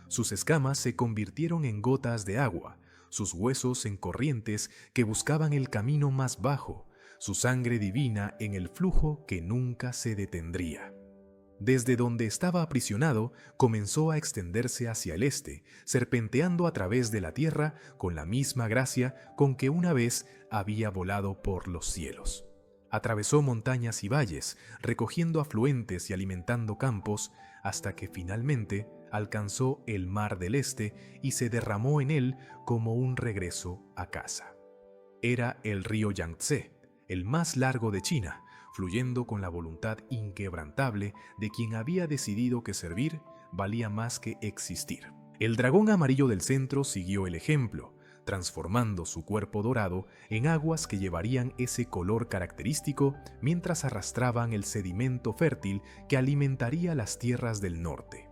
Sus escamas se convirtieron en gotas de agua, sus huesos en corrientes que buscaban el camino más bajo, su sangre divina en el flujo que nunca se detendría. Desde donde estaba aprisionado, comenzó a extenderse hacia el este, serpenteando a través de la tierra con la misma gracia con que una vez había volado por los cielos. Atravesó montañas y valles, recogiendo afluentes y alimentando campos, hasta que finalmente alcanzó el mar del este y se derramó en él como un regreso a casa. Era el río Yangtze, el más largo de China, fluyendo con la voluntad inquebrantable de quien había decidido que servir valía más que existir. El dragón amarillo del centro siguió el ejemplo, transformando su cuerpo dorado en aguas que llevarían ese color característico mientras arrastraban el sedimento fértil que alimentaría las tierras del norte.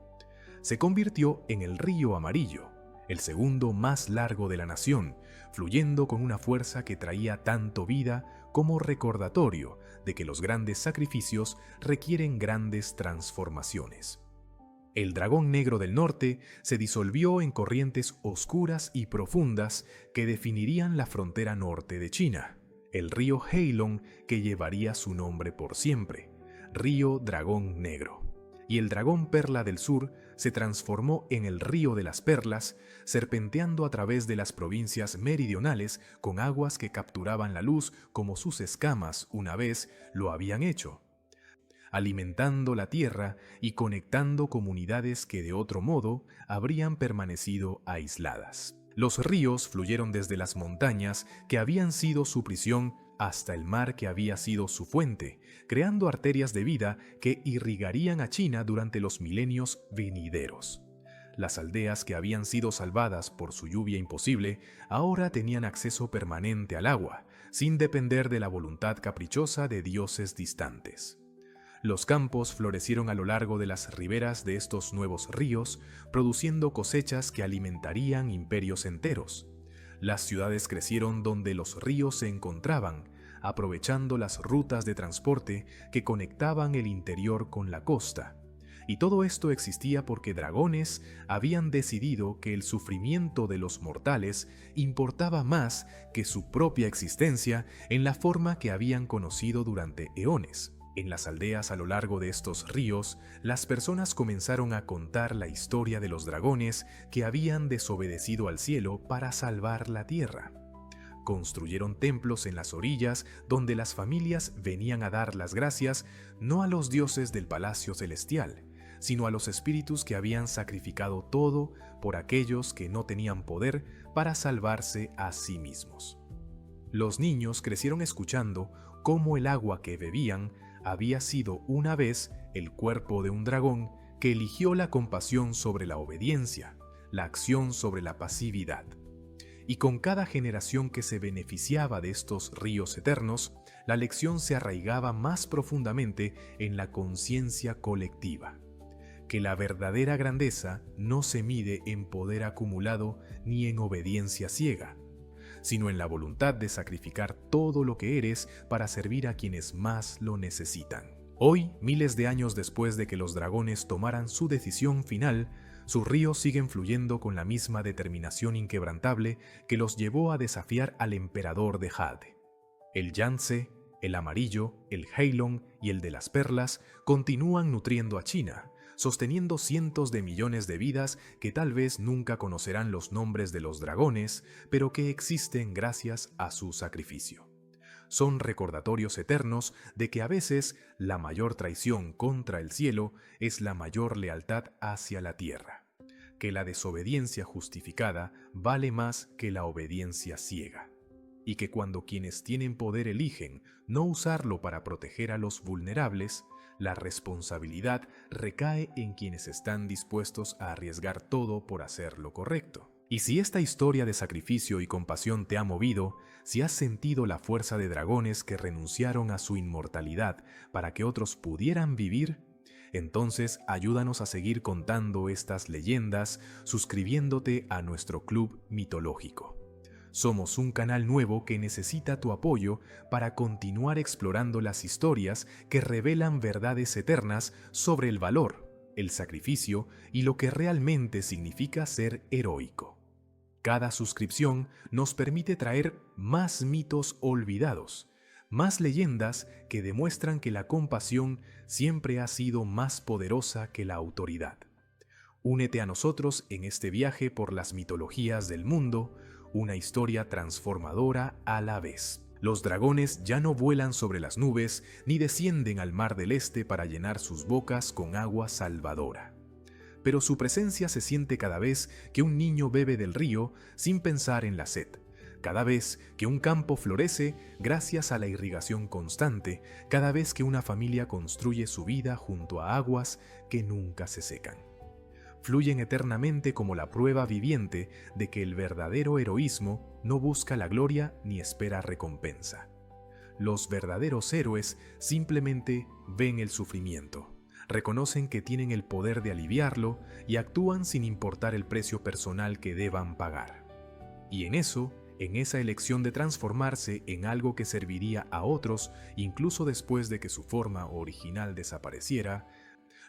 Se convirtió en el río amarillo, el segundo más largo de la nación, fluyendo con una fuerza que traía tanto vida como recordatorio de que los grandes sacrificios requieren grandes transformaciones. El dragón negro del norte se disolvió en corrientes oscuras y profundas que definirían la frontera norte de China, el río Heilong que llevaría su nombre por siempre, río Dragón Negro. Y el dragón perla del sur se transformó en el río de las perlas, serpenteando a través de las provincias meridionales con aguas que capturaban la luz como sus escamas una vez lo habían hecho, alimentando la tierra y conectando comunidades que de otro modo habrían permanecido aisladas. Los ríos fluyeron desde las montañas que habían sido su prisión hasta el mar que había sido su fuente, creando arterias de vida que irrigarían a China durante los milenios venideros. Las aldeas que habían sido salvadas por su lluvia imposible ahora tenían acceso permanente al agua, sin depender de la voluntad caprichosa de dioses distantes. Los campos florecieron a lo largo de las riberas de estos nuevos ríos, produciendo cosechas que alimentarían imperios enteros. Las ciudades crecieron donde los ríos se encontraban, aprovechando las rutas de transporte que conectaban el interior con la costa. Y todo esto existía porque dragones habían decidido que el sufrimiento de los mortales importaba más que su propia existencia en la forma que habían conocido durante eones. En las aldeas a lo largo de estos ríos, las personas comenzaron a contar la historia de los dragones que habían desobedecido al cielo para salvar la tierra. Construyeron templos en las orillas donde las familias venían a dar las gracias no a los dioses del palacio celestial, sino a los espíritus que habían sacrificado todo por aquellos que no tenían poder para salvarse a sí mismos. Los niños crecieron escuchando cómo el agua que bebían había sido una vez el cuerpo de un dragón que eligió la compasión sobre la obediencia, la acción sobre la pasividad. Y con cada generación que se beneficiaba de estos ríos eternos, la lección se arraigaba más profundamente en la conciencia colectiva, que la verdadera grandeza no se mide en poder acumulado ni en obediencia ciega, sino en la voluntad de sacrificar todo lo que eres para servir a quienes más lo necesitan. Hoy, miles de años después de que los dragones tomaran su decisión final, sus ríos siguen fluyendo con la misma determinación inquebrantable que los llevó a desafiar al emperador de Jade. El Yangtze, el amarillo, el Heilong y el de las perlas continúan nutriendo a China, sosteniendo cientos de millones de vidas que tal vez nunca conocerán los nombres de los dragones, pero que existen gracias a su sacrificio. Son recordatorios eternos de que a veces la mayor traición contra el cielo es la mayor lealtad hacia la tierra, que la desobediencia justificada vale más que la obediencia ciega, y que cuando quienes tienen poder eligen no usarlo para proteger a los vulnerables, la responsabilidad recae en quienes están dispuestos a arriesgar todo por hacer lo correcto. Y si esta historia de sacrificio y compasión te ha movido, si has sentido la fuerza de dragones que renunciaron a su inmortalidad para que otros pudieran vivir, entonces ayúdanos a seguir contando estas leyendas suscribiéndote a nuestro club mitológico. Somos un canal nuevo que necesita tu apoyo para continuar explorando las historias que revelan verdades eternas sobre el valor, el sacrificio y lo que realmente significa ser heroico. Cada suscripción nos permite traer más mitos olvidados, más leyendas que demuestran que la compasión siempre ha sido más poderosa que la autoridad. Únete a nosotros en este viaje por las mitologías del mundo, una historia transformadora a la vez. Los dragones ya no vuelan sobre las nubes ni descienden al mar del este para llenar sus bocas con agua salvadora. Pero su presencia se siente cada vez que un niño bebe del río sin pensar en la sed, cada vez que un campo florece gracias a la irrigación constante, cada vez que una familia construye su vida junto a aguas que nunca se secan. Fluyen eternamente como la prueba viviente de que el verdadero heroísmo no busca la gloria ni espera recompensa. Los verdaderos héroes simplemente ven el sufrimiento, reconocen que tienen el poder de aliviarlo y actúan sin importar el precio personal que deban pagar. Y en esa elección de transformarse en algo que serviría a otros, incluso después de que su forma original desapareciera,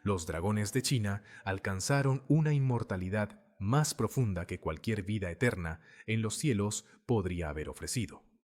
los dragones de China alcanzaron una inmortalidad más profunda que cualquier vida eterna en los cielos podría haber ofrecido.